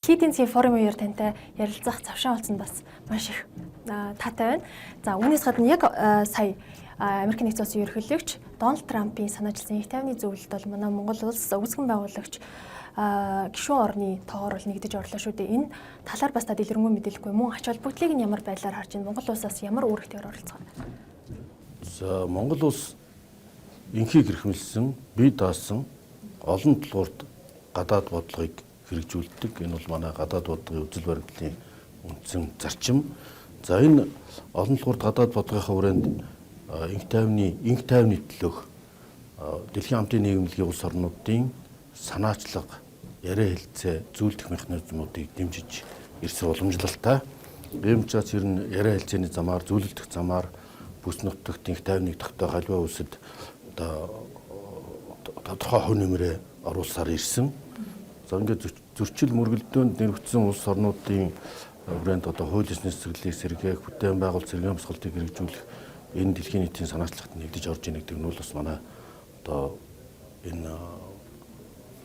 Дэлхийн эдийн засгийн форумын үеэр тантай ярилцах завшаан болсон бас маш их таатай байна. За үүнээс гадна яг сая Америк нэгдсэн улсын ерөнхийлөгч Дональд Трампын санаачилсан их тайвны зөвлөлд бол манай Монгол улс үүсгэн байгуулагч гишүүн орны тоогоор бол нэгдэж орлоо шүү дээ. Энэ талаар бас та дэлгэрэнгүй мэдээлэхгүй мөн ач холбогдлыг нь ямар байдлаар харж байна? Монгол улсаас ямар үүрэг төр оролцох вэ? За Монгол улс инхийг эрхэмлсэн, бие даасан олон талуурт гадаад бодлогыг хэрэгжүүлдэг. Энэ бол манай гадаад бодлогын үзэл баримтлалын үндсэн зарчим. За энэ олон талуурт гадаад бодлогынхаа хүрээнд инх тайвны төлөөх дэлхийн хамтын нийгэмлэгийн улс орнуудын санаачлага, яриа хэлцээ, зөвлөх механизмуудыг дэмжиж ирсэн уламжлалтай. Ийм учраас ер нь яриа хэлцээний замаар, зөвлөлдөх замаар бүс нутагт инх тайвныг тогтоох аливаа улсад тодорхой хувь нэмрээ оруулсаар ирсэн. За ингээд зөрчил мөргөлдөөнд нэрвэгдсэн улс орнуудын хүрээнд одоо хууль ёсны цэцэглэлийг сэргээх, бүтээн байгуулалт сэргээн босголтыг хэрэгжүүлэх энэ дэлхийн нийтийн санаачлагт нэгдэж орж ийн гэдэг нь бол бас манай одоо энэ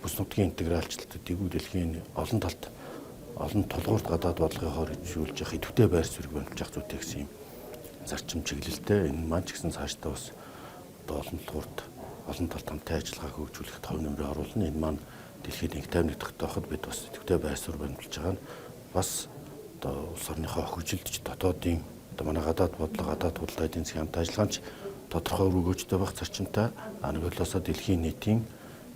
бүс нутгийн интегралчлалт дээгүүр дэлхийн олон талд олон тулгуурт гадаад бодлогынхоор хэрэгжүүлж явах идэвхтэй байр суурийг баримтж авах зүйтэй гэсэн юм зарчим чиглэлтэй. Энэ маань ч гэсэн цаашдаа бас одоо олон тулгуурт олон талд хамтын ажиллагааг хөгжүүлэхэд хувь нэмрээ оруулна. Энэ маань дэлхийд инх тайвныг тогтооход бид бас идэвхтэй байр суурь баримтж байгаа нь бас одоо улс орныхоо хөгжилтч дотоодын одоо манай гадаад бодлого, гадаад худалдаа эдийн засгийн хамт ажиллагаанч тодорхой өргөөжтэй байх зарчимтай нэг болоосоо дэлхийн нийтийн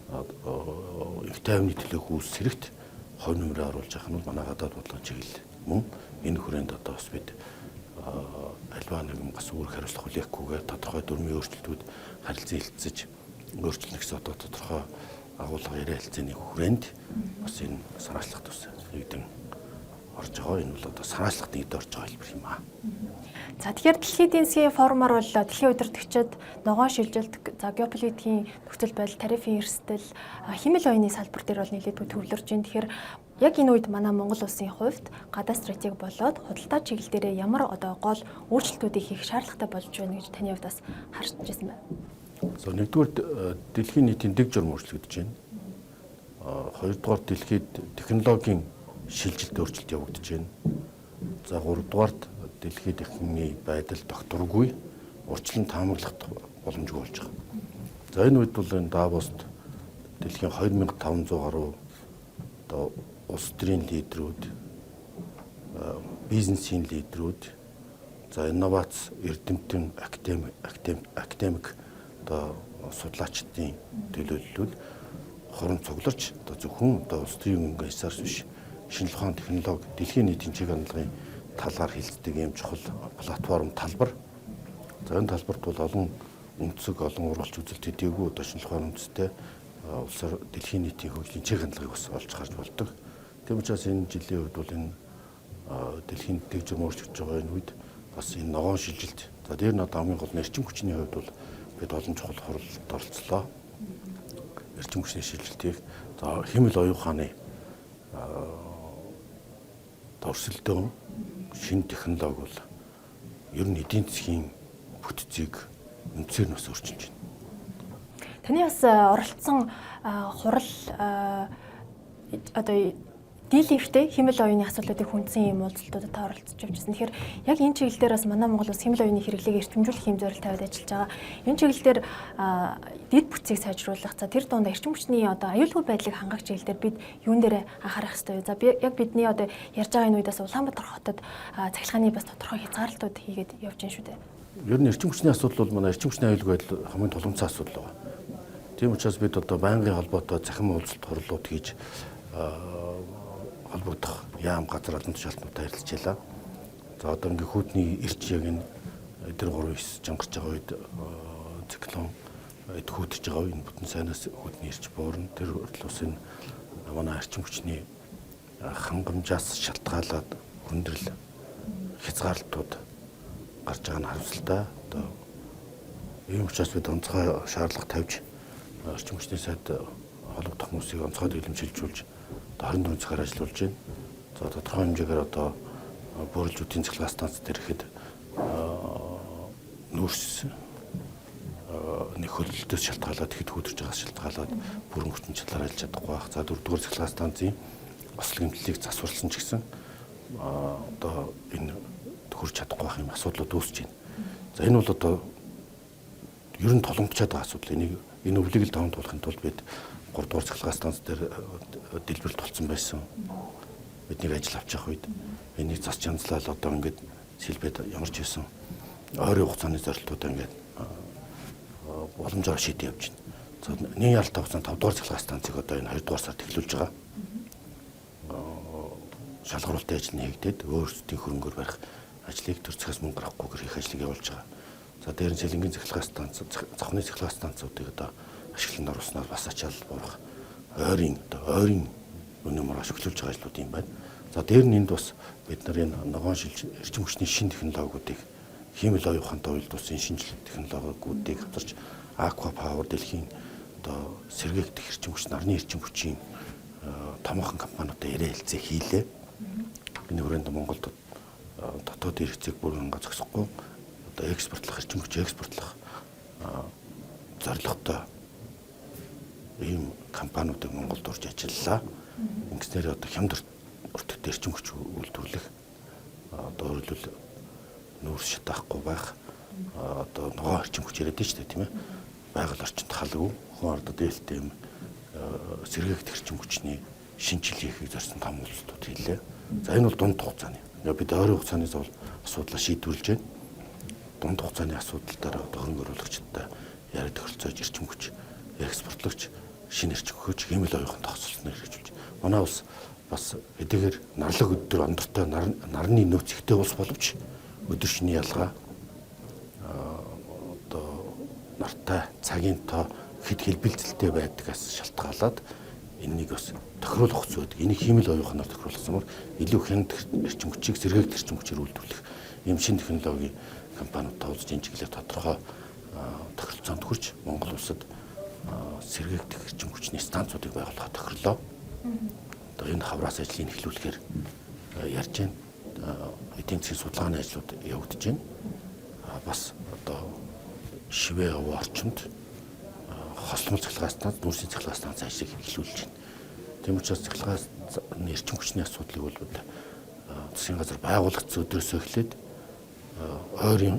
инх тайвны төлөөх үүс сэрэгт хувь нэмрээ оруулж явах нь манай гадаад бодлогын чиглэл мөн энэ хүрээнд одоо бас бид альва нэгэн бас үүрэг хариуцлага хүлээхгүйгээр тодорхой дүрмийн өөрчлөлтүүд харилцан хилцэж өөрчлөх гэсэн одоо тодорхой агуулга яриа хэлцээний хүрээнд бас энэ санаачлагт ус нэгдэн орж байгаа. Энэ бол одоо санаачлагт нэгд орж байгаа хэлбэр юм аа. За тэгэхээр дэлхийн эдийн засгийн форумаар бол дэлхийн удирдагчид ногоон шилжилт, за геополитикийн нөхцөл байдал, тарифын эрсдэл, хэмэл оюуны салбар дээр бол нэлээд төвлөрж байна. Тэгэхээр яг энэ үед манай Монгол улсын хувьд гадаад стратеги болоод худалдаа чиглэл дээр ямар одоо гол өөрчлөлтүүдийг хийх шаардлагатай болж байна гэж таны хувьд бас харж байсан байна. За нэгдүгээр дэлхийн нийтийн дэг журам өөрчлөгдөж байна. Хоёрдугаар дэлхийд технологийн шилжилт өөрчлөлт явагдаж байна. За гуравдугаарт дэлхийд ихний байдал докторгүй урьдчилан таамаглах боломжгүй болж байгаа. За энэ үед бол энэ Давост дэлхийн 2500 гаруй одоо улс төрийн лидерүүд, бизнесийн лидерүүд, за инновац эрдэмтэн, академик одоо судлаачдын төлөөллүүд хорон цугларч одоо зөвхөн одоо улс төрийн өнгө хязгаарч биш шинжлэх ухааны технологи дэлхийн нийтийн чиг хандлагын талаар хилцдэг юм чухал платформ талбар. За энэ талбарт бол олон үндэсэг, олон урвалж үзэлт төдийгүй одоо шинжлэх ухааны үндэстэй улсаар дэлхийн нийтийн хөгжлийн чиг хандлагыг бас олж харж болдог. Тийм учраас энэ жилийн үед бол энэ дэлхийн дэг журам өөрчлөж байгаа энэ үед бас энэ ногоон шилжилт. За дээр нь одоо хамгийн гол нь эрчим хүчний хувьд бол бид олон чухал хуралд оролцлоо. Эрчим хүчний шилжилтийг за хэмэл оюун ухааны өрсөлдөөн шинэ технологи бол ер нь эдийн засгийн бүтцийг үндсээр нь бас өөрчилж байна. Таны бас оролцсон хурал одоо дийлэнхтэй хэмэл оюуны асуудлуудыг хүндсэн юм уулзалтуудад та оролцож явжсэн. Тэгэхээр яг энэ чиглэлээр бас манай Монгол улс хэмэл оюуны хэрэглээг эрчимжүүлэх юм зорилт тавиад ажиллаж байгаа. Энэ чиглэлээр дэд бүтцийг сайжруулах, за тэр дунд эрчим хүчний одоо аюулгүй байдлыг хангах чиглэлээр бид юун дээр анхаарах хэрэгтэй вэ? За яг бидний одоо ярьж байгаа энэ үедээс Улаанбаатар хотод цахилгааны бас тодорхой хязгаарлалтууд хийгээд явж байна шүү дээ. Ер нь эрчим хүчний асуудал бол манай эрчим хүчний аюулгүй байдал хамгийн тулгымцсан асуудал байна. Тийм учраас бид одоо байнгын холбоотой захин уулзалт хурлууд хийж холбогдох яам газар олон тушаалтнуудаа ярилцлаа. За одоо ингээ хүүдний эрч яг энэ эдэр 3-9 жонгарч байгаа үед циклон хүүдэж байгаа энэ бүтэн сайнаас хүүдний эрч буурна. Тэр хөдлөөс энэ манай эрчим хүчний хангамжаас шалтгаалаад хүндрэл хязгаарлалтууд гарч байгаа нь харамсалтай. Одоо ийм учраас бид онцгой шаардлага тавьж эрчим хүчний сайд холбогдох хүмүүсийг онцгой дэглэм шилжүүлж 24 цагаар ажиллаулж байна. За тодорхой хэмжээгээр одоо бүрэлдэхүүн цахилгаан станц дээр ихэд нүүрс нэг хөлөлтөөс шалтгаалаад ихэд хүүдэрч байгаас шалтгаалаад бүрэн хүчин чадлаар ажиллаж чадахгүй байх. За 4-р цахилгаан станцын ослын хэмнэлийг засварлсан ч гэсэн одоо энэ төхөрч чадахгүй байх юм асуудлууд үүсэж байна. За энэ бол одоо ер нь толомбчаад байгаа асуудал. Энэ өвлийг л даван туулахын тулд бид 3 дугаар цахилгаан станц дээр дэлбэрэлт болсон байсан. Бидний ажил авч явах үед энийг засч янзлал одоо ингээд сэлбэд ямар ч байсан ойрын хугацааны зорилтуудаа ингээд боломжоор шийдэж явж байна. За нэг ялтаа хугацаанд 5 дугаар цахилгаан станцыг одоо энэ 2 дугаар сард эхлүүлж байгаа. Шалгаруулалтын ажил нэгдээд өөрсдийн хөрөнгөөр барих ажлыг төр цахаас мөнгө гарахгүйгээр их ажлыг явуулж байгаа. За дээр нь цэлэнгийн цахилгаан станц, завхны цахилгаан станцуудыг одоо ашиглалтанд оруулснаар бас ачаал буурах ойрын өнөө мөр ашиглуулж байгаа ажлууд юм байна. За дээр нь энд бас бид нар энэ ногоон шилж эрчим хүчний шинэ технологиудыг хиймэл оюухантай уялдуулсан шинжлэх технологиудыг хавтарч Aqua Power дэлхийн одоо сэргээгдэх эрчим хүч, нарны эрчим хүчийн томоохон компаниудад яриа хэлцээ хийлээ. Энэ хүрээнд Монголд дотоод хэрэгцээг бүрэн зогсохгүй одоо экспортлох, эрчим хүч экспортлох зорилготой ийм компаниудыг Монголд орж ажиллалаа. Ингэснээр одоо хямд өртөгт эрчим хүч үйлдвэрлэх одоо өөрөлдөл нүүрс шатаахгүй байх одоо ногоон эрчим хүч яриад шүү дээ тийм ээ. Байгаль орчинд халгүй хүн ордод ээлтэй юм сэргээгдэх эрчим хүчний шинжилгээг зорьсон том үйлдэлүүд хийлээ. За энэ бол дунд хугацааны. Бид ойрын хугацааны асуудлаа шийдвэрлэж байна. Дунд хугацааны асуудал одоо хөрөнгө оруулагчдаа яриад тохиролцоож эрчим хүч экспортлогч шинэ эрчим хүч хэмэл оюухан тогтолцсноор хэрэгжүүлж. Манай улс бас эдгээр нарлаг өдөр ондортой нарны нөөц ихтэй улс боловч өдөр шиний ялгаа одоо нартай цагийн тоо хэд хэлбэлцэлтэй байдгаас шалтгаалаад энэнийг бас тохируулах хэцүү байдаг. Энийг хэмэл оюуханаар тохируулахсанаар илүү хямд эрчим хүчийг сэргээгдэх эрчим хүчээр үйлдвэрлэх ийм шинэ технологийн компаниудтай уулзж энэ чиглэлээр тодорхой тохиролцоонд хүрч Монгол улсад сэргээгдэх эрчим хүчний станцуудыг байгуулахад тохирлоо. Одоо энэ хавраас ажлыг эхлүүлэхээр ярьж байна. Эдийн засгийн судалгааны ажлууд явагдаж байна. Бас одоо шивээ орчинд хослмол цахилгаан станц, нүүрсийн цахилгаан станц ажлыг эхлүүлж байна. Тийм учраас цахилгааны эрчим хүчний асуудлыг бол засгийн газар байгуулагдсан өдрөөсөө эхлээд ойрын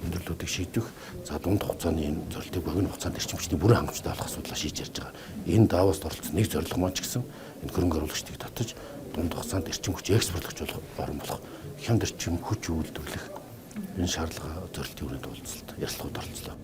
өндөрлөлтийг шийдвэх, за дунд хугацааны энэ зорилтыг богино хугацаанд эрчим хүчний бүрэн хангамжтай болох асуудлаа шийдэж ярьж байгаа. Энэ даваст оролцсон нэг зорилго маань ч гэсэн энэ хөрөнгө оруулагчдыг татаж дунд хугацаанд эрчим хүч экспортлогч болох орон болох хямд эрчим хүч үйлдвэрлэх энэ шаардлага зорилтын хүрээнд уулзалт ярилцлагууд оролцлоо.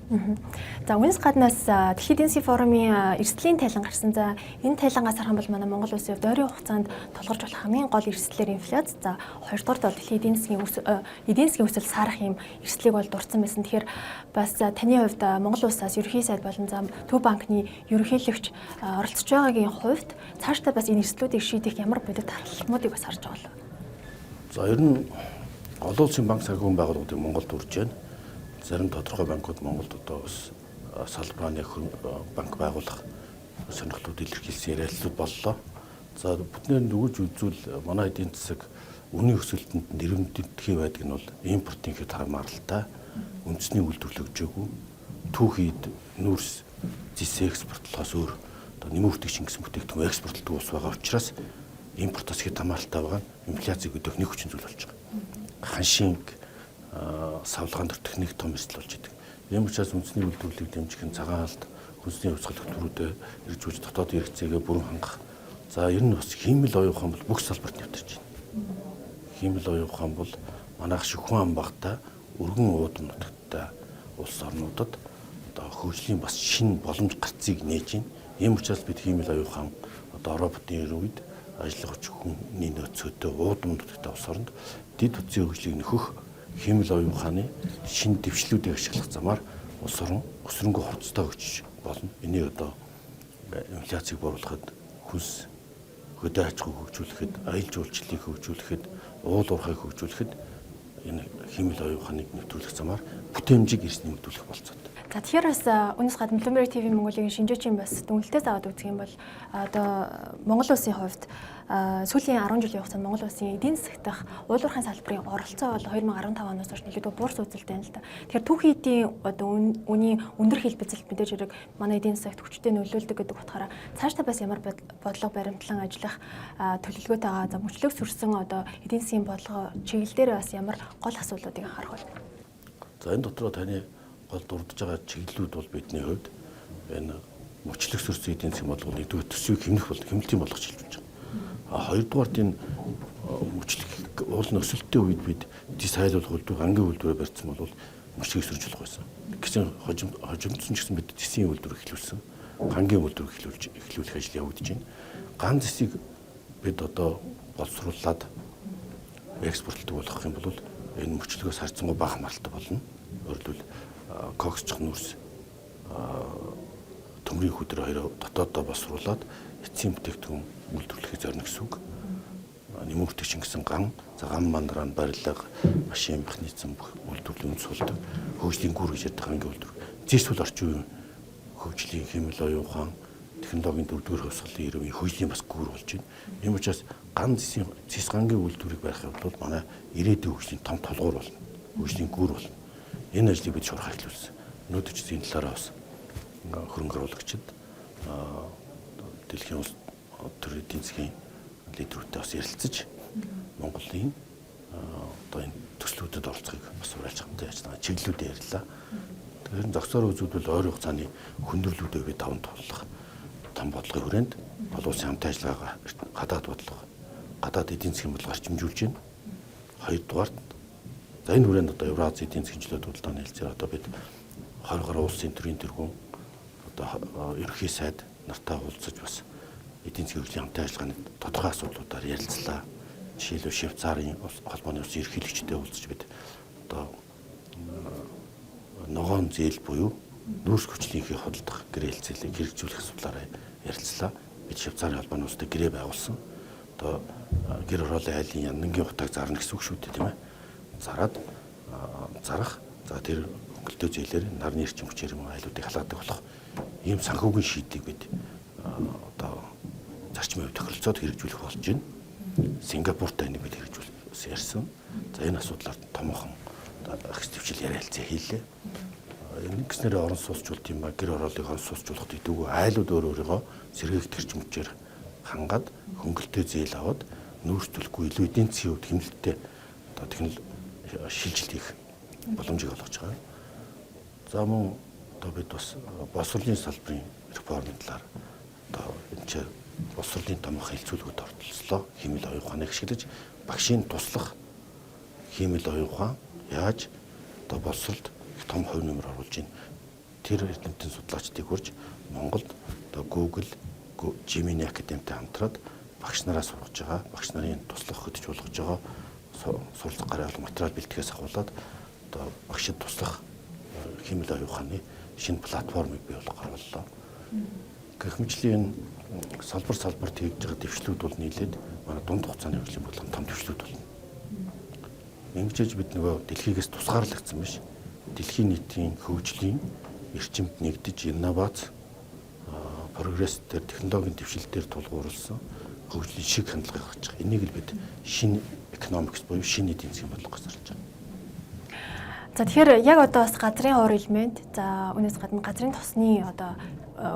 За үүнээс гаднаас Дэлхийн эдийн засгийн форумын эрсдлийн тайлан гарсан. За энэ тайлангаас харах юм бол манай Монгол улсын хувьд ойрын хугацаанд толгорч болох хамгийн гол эрсдлэр инфляц. За хоёрдугаарт бол Дэлхийн эдийн засгийн өсөлт саарах юм эрсдлийг бол дурдсан байсан. Тэгэхээр бас таны хувьд Монгол улсаас ерөнхий сайд болон Төв банкны ерөнхийлөгч оролцож байгаагийн хувьд цаашдаа бас энэ эрсдлүүдийг шийдэх ямар бодит аргаламжуудыг бас харж байгаа л. За ер нь олон улсын банк санхүүгийн байгууллагуудыг Монголд үрж байна. Зарим тодорхой банкуд Монголд одоо бас салбарны банк байгуулах сонирхлууд илэрхийлсэн ярилцлууд боллоо. За бидний нөгөөж үзвэл манай эдийн засаг үнийн өсөлтөнд нэрвэмдэлтгий байдаг нь бол импортын хэд хамааралтай, үндэсний үйлдвэрлэл өгжөөгүй, түүхийд нүүрс зис экспортлохоос өөр одоо нэмэгдэх шингэсэн бүтээгдэхүүн экспортлдог улс байгаа учраас импортоос хэд хамааралтай байгаа инфляцийг өдөх нэг хүчин зүйл болж байгаа. Ханшийн савлгаанд өртөх нэг том эрсдэл болж идэг. Ийм учраас үндэсний үйлдвэрлэлийг дэмжих нь цагаан алд, хүнсний хувьсгал хөтөлбөрүүдэд хэрэгжүүлж дотоод хэрэгцээгээ бүрэн хангах. За ер нь бас хиймэл оюухан бол бүх салбарт нэвтэрч байна. Хиймэл оюухан бол манайх шиг хүн ам багтаа өргөн уудам нутагтаа улс орнуудад одоо хөгжлийн бас шинэ боломж гарцыг нээж байна. Ийм учраас бид хиймэл оюухан одоо роботын үед ажиллах хүний нөөцөдөө уудам нутагтаа улс оронд дэд үтсийн хөгжлийг нөхөх хиймэл оюуханы шинэ дэвшлүүдийг ашиглах замаар улс орон өсрөнгөө хувцастай өгч болно. Энийг одоо инфляцийг бууруулахад, хүнс хөдөө аж ахуйг хөгжүүлэхэд, аялал жуулчлалыг хөгжүүлэхэд, уул уурхайг хөгжүүлэхэд энэ хиймэл оюуханыг нэвтрүүлэх замаар бүтээмжийг эрс нэмэгдүүлэх болцоотой. За тэгэхээр бас өнөөс гадна Bloomberg TV Mongolia-гийн шинжээчийн бас дүнэлтээс аваад үзэх юм бол одоо Монгол улсын хувьд сүүлийн 10 жилийн хугацаанд Монгол улсын эдийн засагт дах уулуурхайн салбарын оролцоо бол 2015 оноос хойш нэлээд буурс үзэлтэй байна л да. Тэгэхээр түүхийн эдийн одоо үнийн өндөр хэлбэцэлд мэдээж хэрэг манай эдийн засагт хүчтэй нөлөөлдөг гэдэг утгаараа цаашдаа бас ямар бодлого баримтлан ажиллах төлөвлөгөөтэй байгаа. За мөчлөг сүрсэн одоо эдийн засгийн бодлого чиглэлээр бас ямар гол асуудлуудыг харах вэ? За энэ дотроо таны гол дурдж байгаа чиглэлүүд бол бидний хувьд энэ мөчлөг сүрсэн эдийн засгийн бодлого нэгдүгээр төсвийг хэмнэлтийн болгож хэлж байна. Хоёрдугаарт энэ мөчлөг уулын өсөлттэй үед бид дисайлуулах үйлдвэр, ангийн үйлдвэрээр барьсан бол мөчлөгийг сөрж болох байсан. Гэсэн хожимдсон ч гэсэн бид тесийн үйлдвэр эхлүүлсэн. Ангийн үйлдвэр эхлүүлэх ажил явагдаж байна. Ган зэсийг бид одоо боловсруулад экспортлдог болгох юм бол энэ мөчлөгөөс харьцангуй бага хамааралтай болно. Өөрөлдвөл коксч нүүрс төмрийн хөдөр хоёроо дотооддоо боловсруулад эцсийн бүтээгдэхүүн үйлдвэрлэхийг зорино гэсэн үг. Нэмэгдэх гэсэн ган мандраа барилга, машин механизм үйлдвэрлэлийн суулдаг, хөгжлийн гүр гэж яддаг ангийн үйлдвэр. Зэсвэл орчин үеийн хөгжлийн хэмэл оюун ухаан, технологийн дөрөвдүгээр хувьсгалын иргэний хөгжлийн бас гүр болж байна. Ийм учраас ган зэс гангийн үйлдвэрийг барихын тулд манай ирээдүйн хөгжлийн том толгуур болно. Хөгжлийн гүр болно. Энэ ажлыг бид шуурхай эхлүүлсэн. Өнөөдөр ч энэ талаараа бас хөрөнгө оруулагчид дэлхийн улс төр эдийн засгийн лидерүүдтэй бас ярилцаж Монголын одоо энэ төслүүдэд оролцохыг бас уриалж хамтаа яаж байгаа чиглэлүүдээр ярьлаа. Тэгэхээр зохицоор үзүүлбэл ойрын хугацааны хүндрэлүүдээ бид таван тулах том бодлогын хүрээнд олон улсын хамтын ажиллагаагаа гадаад бодлого, гадаад эдийн засгийн бодлого арчимжуулж байна. Хоёрдугаарт за энэ хүрээнд одоо Евразийн эдийн засгийн чөлөө судалгааны хэлцээр одоо бид 20 гаруй улсын төрийн тэргүүн одоо ерөнхий сайд нартай уулзаж бас эдийн засгийн хөгжлийн хамтын ажиллагааны тодорхой асуудлуудаар ярилцлаа. Жишээлбэл Швейцарын холбооны улсын ерөнхийлөгчтэй уулзаж бид одоо ногоон зээл буюу нүүрс хүчлийнхээ хөдөлгөх гэрээ хэлцээлийг хэрэгжүүлэх асуудлаараа ярилцлаа. Бид Швейцарын холбооны улстай гэрээ байгуулсан. Одоо гэр хорооллын айлын янангийн утааг зарна гэсэн үг шүү дээ, тийм ээ. Зарах за тэр хөнгөлтөө зээлээр нарны эрчим хүчээр юм айлуудыг халаадаг болох ийм санхүүгийн шийдийг бид одоо зарчмын хувьд тохиролцоод хэрэгжүүлэх болж байна. Сингапуртай энийг бид хэрэгжүүлсэн ярьсан. За энэ асуудлаар томоохон ахс төвчл яриалцаа хийлээ. Энэ гэснээр орон сууцчлалт юм ба гэр хорооллыг орон сууцчлуулахад идэвгүй айлууд өөрөөрөө сэргээгт эрчим хүчээр хангаад хөнгөлтөө зээл аваад нүүрстүүлэхгүй илүү эдийн засгийн хувьд хэмнэлттэй одоо технологи шилжилт хийх боломжийг олгож байгаа. За мөн одоо бид бас боловсролын салбарын реформын талаар одоо энэ ч боловсролын томоохон хэлцүүлгүүд оролцлоо. Хэмэл оюун ухааныг ашиглаж багшийн туслах хэмэл оюун ухаан яаж одоо боловсролд их том хувь нэмэр оруулж байна. Тэр эрдэмтэн судлаачдыг хурж Монголд одоо Google, Gemini академитай хамтраад багш нараа сургаж байгаа, багш нарын туслах хөтөж болгож байгаа суралцах гараа материал бэлтгэхээс ахуулаад одоо багшид туслах хэмэл оюун ухааны шинэ платформыг бий болгох боллоо. Гэх мэтлийн салбарт хийж байгаа дэвшлүүд бол нийлээд манай дунд хугацааны хөгжлийн бодлого том дэвшлүүд болно. Ингэжээж бид нөгөө дэлхийгээс тусгаарлагдсан биш. Дэлхийн нийтийн хөгжлийн эрчимд нэгдэж инновац прогресс дээр технологийн дэвшил дээр тулгуурласан хөгжлийн шиг хандлагыг гаргаж байгаа. Энийг л бид шинэ экономикс буюу шинэ эдийн засгийн бодлого гэж зарлаж байгаа. За тэгэхээр яг одоо бас газрын ор элемент, за үүнээс гадна газрын тосны одоо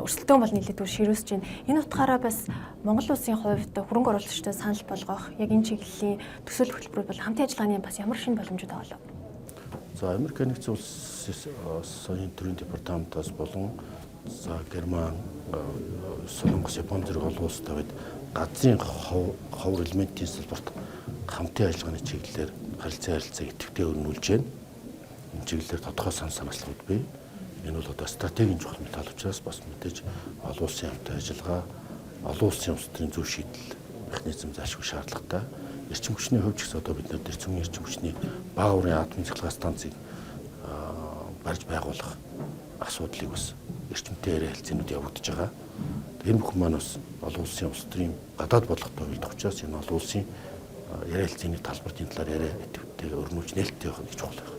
өрсөлдөөн бол нэлээд түр ширүүсэж байна. Энэ утгаараа бас Монгол улсын хувьд хөрөнгө оруулагчдад санал болгох яг энэ чиглэлийн төсөл хөтөлбөрүүд бол хамтын ажиллагааны бас ямар шинэ боломжууд авалаа. За Америк нэгдсэн улсын төрийн департаментаас болон за Герман, Солонгос, Япон зэрэг олон улстай бид газрын ховор элементийн салбарт хамтын ажиллагааны чиглэлээр харилцаа идэвхтэй өрнүүлж байна. Энэ чиглэлээр тодорхой санаачлалууд бий. Энэ бол одоо стратегийн чухал мэдээлэл учраас бас мэдээж олон улсын хамтын ажиллагаа, олон улсын улс төрийн зөв шийдэл механизм заашгүй шаардлагатай. Эрчим хүчний хувьд ч гэсэн одоо бид нэр цөмийн эрчим хүчний бага урын атомын цахилгаан станцыг барьж байгуулах асуудлыг бас эрчимтэй яриа хэлцээнүүд явагдаж байгаа. Энэ бүхэн маань бас олон улсын улс төрийн гадаад бодлоготой уялдах учраас энэ олон улсын яриа хэлцээний талбарт энэ талаар яриа өрнүүлж нээлттэй байх нь чухал байна.